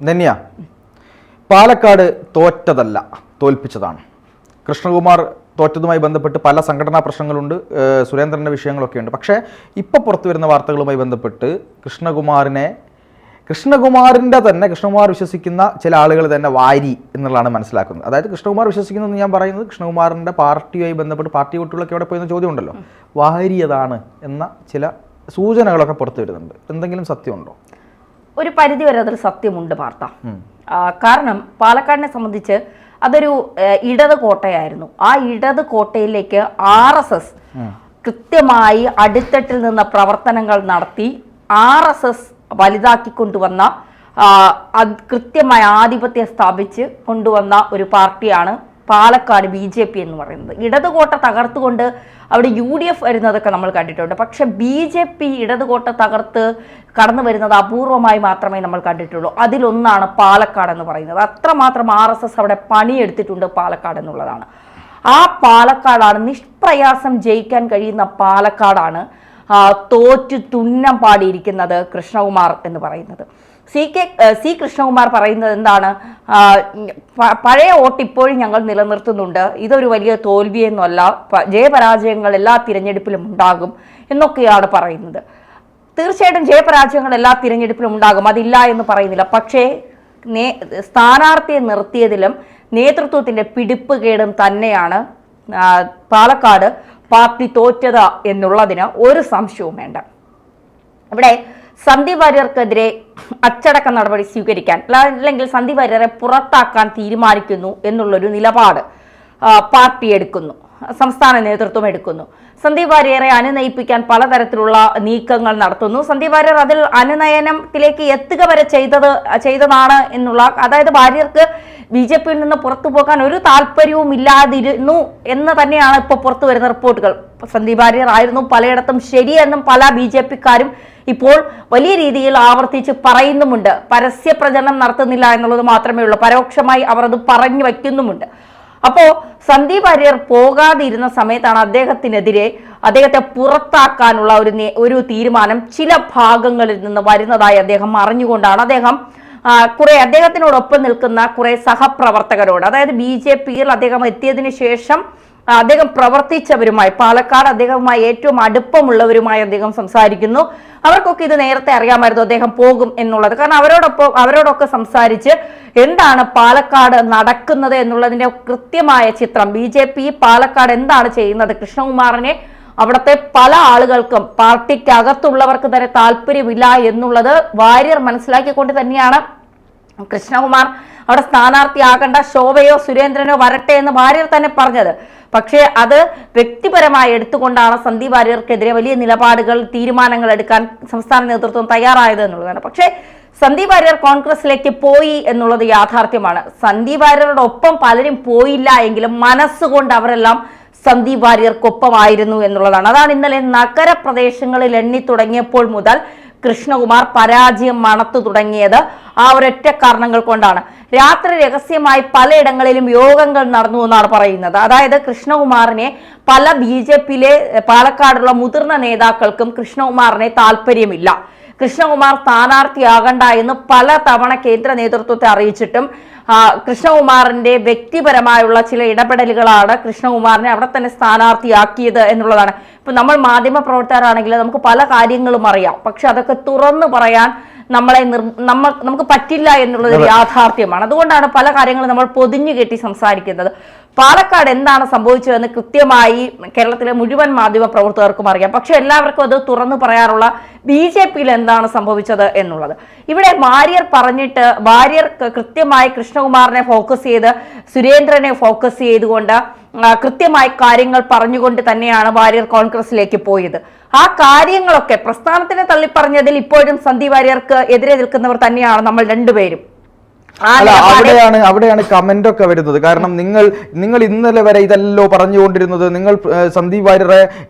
ധന്യ, പാലക്കാട് തോറ്റതല്ല, തോൽപ്പിച്ചതാണ്. കൃഷ്ണകുമാർ തോറ്റതുമായി ബന്ധപ്പെട്ട് പല സംഘടനാ പ്രശ്നങ്ങളുണ്ട്, സുരേന്ദ്രൻ്റെ വിഷയങ്ങളൊക്കെ ഉണ്ട്. പക്ഷേ ഇപ്പോൾ പുറത്തു വരുന്ന വാർത്തകളുമായി ബന്ധപ്പെട്ട് കൃഷ്ണകുമാർ വിശ്വസിക്കുന്ന ചില ആളുകൾ തന്നെ വാരി എന്നുള്ളതാണ് മനസ്സിലാക്കുന്നത്. അതായത് കൃഷ്ണകുമാർ വിശ്വസിക്കുന്നതെന്ന് ഞാൻ പറയുന്നത് കൃഷ്ണകുമാറിൻ്റെ പാർട്ടിയുമായി ബന്ധപ്പെട്ട് പാർട്ടി കുട്ടികളൊക്കെ അവിടെ പോയെന്ന ചോദ്യം ഉണ്ടല്ലോ, വാരിയതാണ് എന്ന ചില സൂചനകളൊക്കെ പുറത്തു വരുന്നുണ്ട്. എന്തെങ്കിലും സത്യമുണ്ടോ? ഒരു പരിധി വരെ അതിൽ സത്യമുണ്ട് വാർത്ത. കാരണം പാലക്കാടിനെ സംബന്ധിച്ച് അതൊരു ഇടത് കോട്ടയായിരുന്നു. ആ ഇടത് കോട്ടയിലേക്ക് RSS കൃത്യമായി അടിത്തട്ടിൽ നിന്ന് പ്രവർത്തനങ്ങൾ നടത്തി RSS വലുതാക്കിക്കൊണ്ടുവന്ന കൃത്യമായ ആധിപത്യം സ്ഥാപിച്ച് കൊണ്ടുവന്ന ഒരു പാർട്ടിയാണ് പാലക്കാട് BJP എന്ന് പറയുന്നത്. ഇടതുകോട്ട തകർത്തുകൊണ്ട് അവിടെ UDF വരുന്നതൊക്കെ നമ്മൾ കണ്ടിട്ടുണ്ട്. പക്ഷെ BJP ഇടതുകോട്ട തകർത്ത് കടന്നു വരുന്നത് അപൂർവമായി മാത്രമേ നമ്മൾ കണ്ടിട്ടുള്ളൂ. അതിലൊന്നാണ് പാലക്കാട് എന്ന് പറയുന്നത്. അത്രമാത്രം RSS അവിടെ പണിയെടുത്തിട്ടുണ്ട് പാലക്കാട് എന്നുള്ളതാണ്. ആ പാലക്കാടാണ്, നിഷ്പ്രയാസം ജയിക്കാൻ കഴിയുന്ന പാലക്കാടാണ് തോറ്റു തുന്നം പാടിയിരിക്കുന്നത് കൃഷ്ണകുമാർ എന്ന് പറയുന്നത്. സി കൃഷ്ണകുമാർ പറയുന്നത് എന്താണ്? പഴയ വോട്ട് ഇപ്പോഴും ഞങ്ങൾ നിലനിർത്തുന്നുണ്ട്, ഇതൊരു വലിയ തോൽവിയൊന്നുമല്ല, ജയപരാജയങ്ങൾ എല്ലാ തിരഞ്ഞെടുപ്പിലും ഉണ്ടാകും എന്നൊക്കെയാണ് പറയുന്നത്. തീർച്ചയായിട്ടും ജയപരാജയങ്ങൾ എല്ലാ തിരഞ്ഞെടുപ്പിലും ഉണ്ടാകും, അതില്ല എന്ന് പറയുന്നില്ല. പക്ഷേ സ്ഥാനാർത്ഥിയെ നിർത്തിയതിലും നേതൃത്വത്തിന്റെ പിടിപ്പുകേടും തന്നെയാണ് പാലക്കാട് പാർട്ടി തോറ്റത് എന്നുള്ളതിന് ഒരു സംശയവും വേണ്ട. ഇവിടെ സന്ദീപ് വാര്യർക്കെതിരെ അച്ചടക്ക നടപടി സ്വീകരിക്കാൻ അല്ലെങ്കിൽ സന്ദീപ് വാര്യരെ പുറത്താക്കാൻ തീരുമാനിക്കുന്നു എന്നുള്ളൊരു നിലപാട് പാർട്ടി എടുക്കുന്നു, സംസ്ഥാന നേതൃത്വം എടുക്കുന്നു. സന്ദീപ് വാര്യരെ അനുനയിപ്പിക്കാൻ പലതരത്തിലുള്ള നീക്കങ്ങൾ നടത്തുന്നു. സന്ദീപ് വാര്യർ അതിൽ അനുനയനത്തിലേക്ക് എത്തുക വരെ ചെയ്തതാണ് എന്നുള്ള, അതായത് വാര്യർക്ക് BJPയിൽ നിന്ന് പുറത്തു പോകാൻ ഒരു താല്പര്യവും ഇല്ലാതിരുന്നു എന്ന് തന്നെയാണ് ഇപ്പോൾ പുറത്തു വരുന്ന റിപ്പോർട്ടുകൾ. സന്ദീപ് വാര്യർ ആയിരുന്നു പലയിടത്തും ശരിയെന്നും പല BJPക്കാരും ഇപ്പോൾ വലിയ രീതിയിൽ ആവർത്തിച്ച് പറയുന്നുമുണ്ട്. പരസ്യ പ്രചരണം നടത്തുന്നില്ല എന്നുള്ളത് മാത്രമേ ഉള്ളൂ, പരോക്ഷമായി അവർ അത് പറഞ്ഞു വയ്ക്കുന്നുമുണ്ട്. അപ്പോ സന്ദീപ് വാര്യർ പോകാതിരുന്ന സമയത്താണ് അദ്ദേഹത്തെ പുറത്താക്കാനുള്ള ഒരു തീരുമാനം ചില ഭാഗങ്ങളിൽ നിന്ന് വരുന്നതായി അദ്ദേഹം അറിഞ്ഞുകൊണ്ടാണ് അദ്ദേഹത്തിനോടൊപ്പം നിൽക്കുന്ന കുറെ സഹപ്രവർത്തകരോട്, അതായത് BJPയിൽ അദ്ദേഹം എത്തിയതിനു ശേഷം അദ്ദേഹം പ്രവർത്തിച്ചവരുമായി, പാലക്കാട് അദ്ദേഹവുമായി ഏറ്റവും അടുപ്പമുള്ളവരുമായി അദ്ദേഹം സംസാരിക്കുന്നു. അവർക്കൊക്കെ ഇത് നേരത്തെ അറിയാമായിരുന്നു അദ്ദേഹം പോകും എന്നുള്ളത്. കാരണം അവരോടൊക്കെ സംസാരിച്ച് എന്താണ് പാലക്കാട് നടക്കുന്നത് എന്നുള്ളതിന്റെ കൃത്യമായ ചിത്രം, BJP പാലക്കാട് എന്താണ് ചെയ്യുന്നത്, കൃഷ്ണകുമാറിനെ അവിടുത്തെ പല ആളുകൾക്കും പാർട്ടിക്കകത്തുള്ളവർക്ക് തന്നെ താല്പര്യമില്ല എന്നുള്ളത് വാര്യർ മനസ്സിലാക്കിക്കൊണ്ട് തന്നെയാണ് കൃഷ്ണകുമാർ അവിടെ സ്ഥാനാർത്ഥിയാകേണ്ട, ശോഭയോ സുരേന്ദ്രനോ വരട്ടെ എന്ന് വാര്യർ തന്നെ പറഞ്ഞത്. പക്ഷേ അത് വ്യക്തിപരമായി എടുത്തുകൊണ്ടാണ് സന്ദീപ് വാര്യർക്കെതിരെ വലിയ നിലപാടുകൾ, തീരുമാനങ്ങൾ എടുക്കാൻ സംസ്ഥാന നേതൃത്വം തയ്യാറായത് എന്നുള്ളതാണ്. പക്ഷേ സന്ദീപ് വാര്യർ കോൺഗ്രസിലേക്ക് പോയി എന്നുള്ളത് യാഥാർത്ഥ്യമാണ്. സന്ദീപ് വാര്യരോടൊപ്പം പലരും പോയില്ല എങ്കിലും മനസ്സുകൊണ്ട് അവരെല്ലാം സന്ദീപ് വാര്യർക്കൊപ്പമായിരുന്നു എന്നുള്ളതാണ്. അതാണ് ഇന്നലെ നഗരപ്രദേശങ്ങളിൽ എണ്ണി തുടങ്ങിയപ്പോൾ മുതൽ കൃഷ്ണകുമാർ പരാജയം മണത്തു തുടങ്ങിയത് ആ ഒരൊറ്റ കാരണങ്ങൾ കൊണ്ടാണ്. രാത്രി രഹസ്യമായി പലയിടങ്ങളിലും യോഗങ്ങൾ നടന്നു എന്നാണ് പറയുന്നത്. അതായത് കൃഷ്ണകുമാറിനെ പല BJPയിലെ പാലക്കാടുള്ള മുതിർന്ന നേതാക്കൾക്കും കൃഷ്ണകുമാറിനെ താല്പര്യമില്ല, കൃഷ്ണകുമാർ സ്ഥാനാർത്ഥിയാകണ്ട എന്ന് പല തവണ കേന്ദ്ര നേതൃത്വത്തെ അറിയിച്ചിട്ടും കൃഷ്ണകുമാറിന്റെ വ്യക്തിപരമായുള്ള ചില ഇടപെടലുകളാണ് കൃഷ്ണകുമാറിനെ അവിടെ തന്നെ സ്ഥാനാർത്ഥിയാക്കിയത് എന്നുള്ളതാണ്. ഇപ്പൊ നമ്മൾ മാധ്യമ പ്രവർത്തകരാണെങ്കിൽ നമുക്ക് പല കാര്യങ്ങളും അറിയാം, പക്ഷെ അതൊക്കെ തുറന്നു പറയാൻ നമുക്ക് പറ്റില്ല എന്നുള്ളത് യാഥാർത്ഥ്യമാണ്. അതുകൊണ്ടാണ് പല കാര്യങ്ങളും നമ്മൾ പൊതിഞ്ഞു കെട്ടി സംസാരിക്കുന്നത്. പാലക്കാട് എന്താണ് സംഭവിച്ചതെന്ന് കൃത്യമായി കേരളത്തിലെ മുഴുവൻ മാധ്യമ പ്രവർത്തകർക്കും അറിയാം. പക്ഷെ എല്ലാവർക്കും അത് തുറന്നു പറയാനുള്ള BJPയിൽ എന്താണ് സംഭവിച്ചത് എന്നുള്ളത്. ഇവിടെ വാര്യർ കൃത്യമായി കൃഷ്ണകുമാറിനെ ഫോക്കസ് ചെയ്ത്, സുരേന്ദ്രനെ ഫോക്കസ് ചെയ്തുകൊണ്ട് കൃത്യമായി കാര്യങ്ങൾ പറഞ്ഞുകൊണ്ട് തന്നെയാണ് വാര്യർ കോൺഗ്രസിലേക്ക് പോയത്. ആ കാര്യങ്ങളൊക്കെ പ്രസ്ഥാനത്തിനെ തള്ളിപ്പറഞ്ഞതിൽ ഇപ്പോഴും സന്ദീപ് വാര്യർക്ക് എതിരെ നിൽക്കുന്നവർ തന്നെയാണ് നമ്മൾ രണ്ടുപേരും. അല്ല, അവിടെയാണ് കമന്റ് ഒക്കെ വരുന്നത്. കാരണം നിങ്ങൾ ഇന്നലെ വരെ ഇതല്ലോ പറഞ്ഞുകൊണ്ടിരുന്നത്. നിങ്ങൾ സന്ദീപ് വാര്യരെ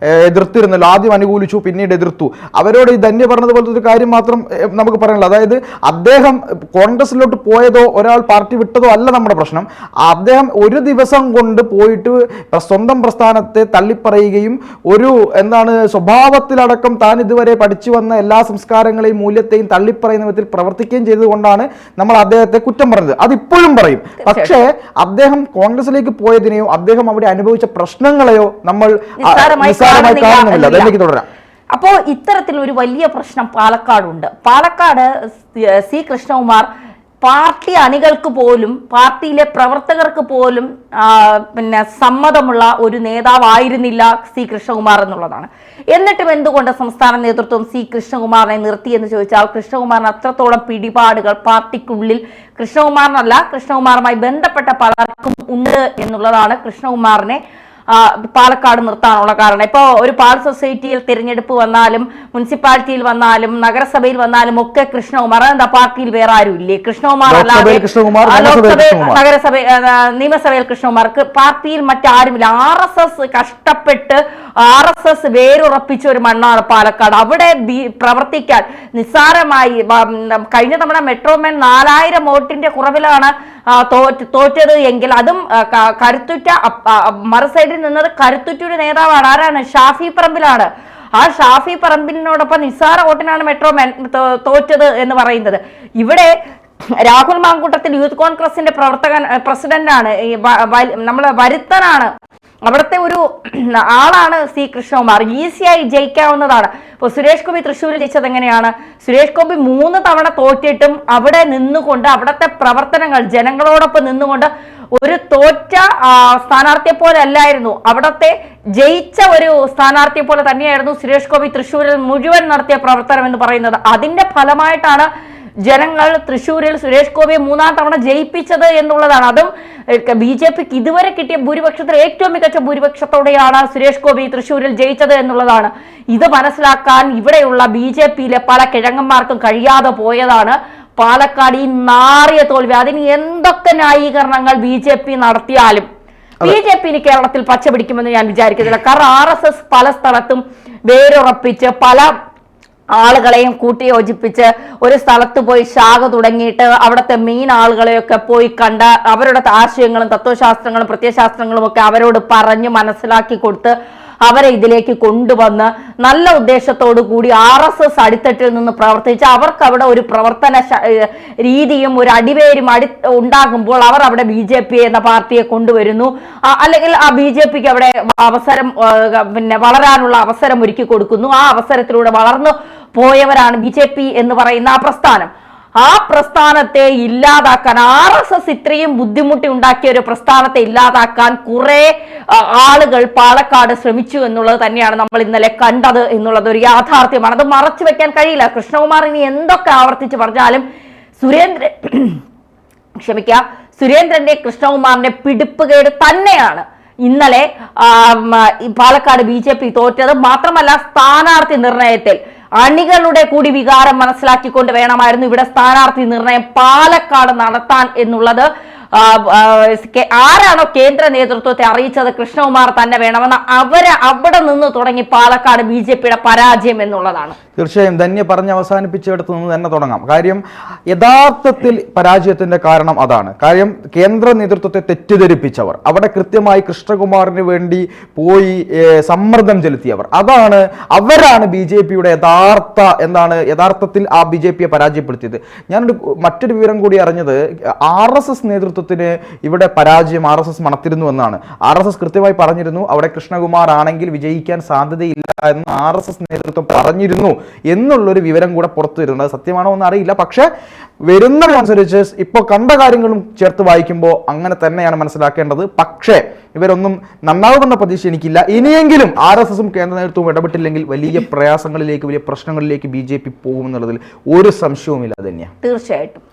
എതിർത്തിരുന്നല്ലോ, ആദ്യം അനുകൂലിച്ചു പിന്നീട് എതിർത്തു. അവരോട് ഈ ധന്യ പറഞ്ഞത് പോലത്തെ ഒരു കാര്യം മാത്രം നമുക്ക് പറയാനുള്ളൂ. അതായത് അദ്ദേഹം കോൺഗ്രസിലോട്ട് പോയതോ ഒരാൾ പാർട്ടി വിട്ടതോ അല്ല നമ്മുടെ പ്രശ്നം. അദ്ദേഹം ഒരു ദിവസം കൊണ്ട് പോയിട്ട് സ്വന്തം പ്രസ്ഥാനത്തെ തള്ളിപ്പറയുകയും ഒരു സ്വഭാവത്തിലടക്കം താൻ ഇതുവരെ പഠിച്ചു വന്ന എല്ലാ സംസ്കാരങ്ങളെയും മൂല്യത്തെയും തള്ളിപ്പറയുന്ന വിധത്തിൽ പ്രവർത്തിക്കുകയും ചെയ്തുകൊണ്ടാണ് നമ്മൾ അദ്ദേഹത്തെ കുറ്റം പറഞ്ഞത്. അതിപ്പോഴും പറയും. പക്ഷേ അദ്ദേഹം കോൺഗ്രസിലേക്ക് പോയതിനെയോ അദ്ദേഹം അവിടെ അനുഭവിച്ച പ്രശ്നങ്ങളെയോ നമ്മൾ നിസ്സാരമായി കാണുന്നില്ല. അതിലേക്ക് തുടരാം. അപ്പോ ഇത്തരത്തിൽ ഒരു വലിയ പ്രശ്നം പാലക്കാടുണ്ട്. പാലക്കാട് സി കൃഷ്ണകുമാർ പാർട്ടി അണികൾക്ക് പോലും പാർട്ടിയിലെ പ്രവർത്തകർക്ക് പോലും സമ്മതമുള്ള ഒരു നേതാവായിരുന്നില്ല സി കൃഷ്ണകുമാർ എന്നുള്ളതാണ്. എന്നിട്ടും എന്തുകൊണ്ട് സംസ്ഥാന നേതൃത്വം സി കൃഷ്ണകുമാറിനെ നിർത്തിയെന്ന് ചോദിച്ചാൽ കൃഷ്ണകുമാറിന് അത്രത്തോളം പിടിപാടുകൾ പാർട്ടിക്കുള്ളിൽ കൃഷ്ണകുമാറുമായി ബന്ധപ്പെട്ട പലർക്കും ഉണ്ട് എന്നുള്ളതാണ് കൃഷ്ണകുമാറിനെ പാലക്കാട് നിർത്താനുള്ള കാരണം. ഇപ്പോൾ ഒരു പാൽ സൊസൈറ്റിയിൽ തിരഞ്ഞെടുപ്പ് വന്നാലും മുനിസിപ്പാലിറ്റിയിൽ വന്നാലും നഗരസഭയിൽ വന്നാലും ഒക്കെ കൃഷ്ണകുമാർ, എന്താ പാർട്ടിയിൽ വേറെ ആരും ഇല്ലേ? കൃഷ്ണകുമാർ അല്ലാതെ നഗരസഭ നിയമസഭയിൽ കൃഷ്ണകുമാർ, പാർട്ടിയിൽ മറ്റാരുമില്ല. RSS കഷ്ടപ്പെട്ട് RSS വേരുറപ്പിച്ച ഒരു മണ്ണാണ് പാലക്കാട്. അവിടെ പ്രവർത്തിക്കാൻ നിസ്സാരമായി കഴിഞ്ഞ തവണ മെട്രോമാൻ 4000 വോട്ടിന്റെ കുറവിലാണ് തോറ്റത് എങ്കിൽ അതും കരുത്തുറ്റ മറുസൈഡിൽ നിന്നത് കരുത്തുറ്റൊരു നേതാവാണ്. ആരാണ്? ഷാഫി പറമ്പിലാണ്. ആ ഷാഫി പറമ്പിനോടൊപ്പം നിസ്സാര വോട്ടിനാണ് മെട്രോമാൻ തോറ്റത് എന്ന് പറയുന്നത്. ഇവിടെ രാഹുൽ മാങ്കൂട്ടത്തിൽ യൂത്ത് കോൺഗ്രസിന്റെ പ്രസിഡന്റാണ്, നമ്മളെ വരുത്തനാണ്, അവിടുത്തെ ഒരു ആളാണ് സി കൃഷ്ണകുമാർ. ഈസിയായി ജയിക്കാവുന്നതാണ്. ഇപ്പൊ സുരേഷ് ഗോപി തൃശ്ശൂരിൽ ജയിച്ചത് എങ്ങനെയാണ്? സുരേഷ് ഗോപി 3 തവണ തോറ്റിട്ടും അവിടെ നിന്നുകൊണ്ട് അവിടുത്തെ പ്രവർത്തനങ്ങൾ ജനങ്ങളോടൊപ്പം നിന്നുകൊണ്ട് ഒരു തോറ്റ സ്ഥാനാർത്ഥിയെ പോലെ അല്ലായിരുന്നു, അവിടത്തെ ജയിച്ച ഒരു സ്ഥാനാർത്ഥിയെ പോലെ തന്നെയായിരുന്നു സുരേഷ് ഗോപി തൃശ്ശൂരിൽ മുഴുവൻ നടത്തിയ പ്രവർത്തനം എന്ന് പറയുന്നത്. അതിന്റെ ഫലമായിട്ടാണ് ജനങ്ങൾ തൃശ്ശൂരിൽ സുരേഷ് ഗോപിയെ 3ാം തവണ ജയിപ്പിച്ചത് എന്നുള്ളതാണ്. അതും BJPക്ക് ഇതുവരെ കിട്ടിയ ഭൂരിപക്ഷത്തിൽ ഏറ്റവും മികച്ച ഭൂരിപക്ഷത്തോടെയാണ് സുരേഷ് ഗോപി തൃശ്ശൂരിൽ ജയിച്ചത് എന്നുള്ളതാണ്. ഇത് മനസ്സിലാക്കാൻ ഇവിടെയുള്ള BJPയിലെ പല കിഴങ്ങന്മാർക്കും കഴിയാതെ പോയതാണ് പാലക്കാട് ഈ നാറിയ തോൽവി. അതിന് എന്തൊക്കെ ന്യായീകരണങ്ങൾ BJP നടത്തിയാലും BJP കേരളത്തിൽ പച്ച പിടിക്കുമെന്ന് ഞാൻ വിചാരിക്കുന്നില്ല. കാരണം RSS പല സ്ഥലത്തും വേരുറപ്പിച്ച് പല ആളുകളെയും കൂട്ടിയോജിപ്പിച്ച് ഒരു സ്ഥലത്ത് പോയി ശാഖ തുടങ്ങിയിട്ട് അവിടുത്തെ മെയിൻ ആളുകളെയൊക്കെ പോയി കണ്ട അവരുടെ ആശയങ്ങളും തത്വശാസ്ത്രങ്ങളും പ്രത്യയശാസ്ത്രങ്ങളും ഒക്കെ അവരോട് പറഞ്ഞ് മനസ്സിലാക്കി കൊടുത്ത് അവരെ ഇതിലേക്ക് കൊണ്ടുവന്ന് നല്ല ഉദ്ദേശത്തോടു കൂടി RSS അടിത്തട്ടിൽ നിന്ന് പ്രവർത്തിച്ച് അവർക്ക് അവിടെ ഒരു പ്രവർത്തന രീതിയും ഒരു അടിവേരും ഉണ്ടാകുമ്പോൾ അവർ അവിടെ BJP എന്ന പാർട്ടിയെ കൊണ്ടുവരുന്നു. അല്ലെങ്കിൽ ആ BJPക്ക് അവിടെ അവസരം വളരാനുള്ള അവസരം ഒരുക്കി കൊടുക്കുന്നു. ആ അവസരത്തിലൂടെ വളർന്നു പോയവരാണ് BJP എന്ന് പറയുന്ന ആ പ്രസ്ഥാനം. ആ പ്രസ്ഥാനത്തെ ഇല്ലാതാക്കാൻ RSS ഇത്രയും ബുദ്ധിമുട്ടി ഉണ്ടാക്കിയ ഒരു പ്രസ്ഥാനത്തെ ഇല്ലാതാക്കാൻ കുറെ ആളുകൾ പാലക്കാട് ശ്രമിച്ചു എന്നുള്ളത് തന്നെയാണ് നമ്മൾ ഇന്നലെ കണ്ടത് എന്നുള്ളത് ഒരു യാഥാർത്ഥ്യമാണ്. അത് മറച്ചു വെക്കാൻ കഴിയില്ല. കൃഷ്ണകുമാർ ഇനി എന്തൊക്കെ ആവർത്തിച്ച് പറഞ്ഞാലും സുരേന്ദ്രന്റെ കൃഷ്ണകുമാറിന്റെ പിടിപ്പുകേട് തന്നെയാണ് ഇന്നലെ പാലക്കാട് BJP തോറ്റത്. മാത്രമല്ല സ്ഥാനാർത്ഥി നിർണയത്തിൽ അണികളുടെ കൂടി വികാരം മനസ്സിലാക്കിക്കൊണ്ട് വേണമായിരുന്നു ഇവിടെ സ്ഥാനാർത്ഥി നിർണയം പാലക്കാട് നടത്താൻ എന്നുള്ളത്. ആരാണോ കേന്ദ്ര നേതൃത്വത്തെ അറിയിച്ചത് കൃഷ്ണകുമാർ തന്നെ വേണമെന്ന് അവിടെ നിന്ന് തുടങ്ങി പാലക്കാട് BJPയുടെ പരാജയം എന്നുള്ളതാണ്. തീർച്ചയായും ധന്യ പറഞ്ഞ് അവസാനിപ്പിച്ചെടുത്ത് നിന്ന് തന്നെ തുടങ്ങാം. കാര്യം യഥാർത്ഥത്തിൽ പരാജയത്തിന്റെ കാരണം അതാണ്. കാര്യം കേന്ദ്ര നേതൃത്വത്തെ തെറ്റിദ്ധരിപ്പിച്ചവർ, അവിടെ കൃത്യമായി കൃഷ്ണകുമാറിന് വേണ്ടി പോയി സമ്മർദ്ദം ചെലുത്തിയവർ, അവരാണ് BJPയുടെ യഥാർത്ഥത്തിൽ ആ BJPയെ പരാജയപ്പെടുത്തിയത്. ഞാനൊരു മറ്റൊരു വിവരം കൂടി അറിഞ്ഞത് RSS നേതൃത്വത്തിന് ഇവിടെ പരാജയം RSS മണത്തിരുന്നു എന്നാണ്. RSS കൃത്യമായി പറഞ്ഞിരുന്നു അവിടെ കൃഷ്ണകുമാർ ആണെങ്കിൽ വിജയിക്കാൻ സാധ്യതയില്ല എന്ന് RSS നേതൃത്വം പറഞ്ഞിരുന്നു എന്നുള്ളൊരു വിവരം കൂടെ പുറത്തു വരുന്നുണ്ട്. അത് സത്യമാണോ എന്ന് അറിയില്ല. പക്ഷെ വരുന്നതനുസരിച്ച് ഇപ്പോൾ കണ്ട കാര്യങ്ങളും ചേർത്ത് വായിക്കുമ്പോൾ അങ്ങനെ തന്നെയാണ് മനസ്സിലാക്കേണ്ടത്. പക്ഷേ ഇവരൊന്നും നന്നാവുമെന്ന പ്രതീക്ഷ എനിക്കില്ല. ഇനിയെങ്കിലും RSSും കേന്ദ്ര നേതൃത്വവും ഇടപെട്ടില്ലെങ്കിൽ വലിയ പ്രയാസങ്ങളിലേക്ക് വലിയ പ്രശ്നങ്ങളിലേക്ക് BJP പോകുമെന്നുള്ളതിൽ ഒരു സംശയവുമില്ല. തന്നെയാണ്. തീർച്ചയായിട്ടും.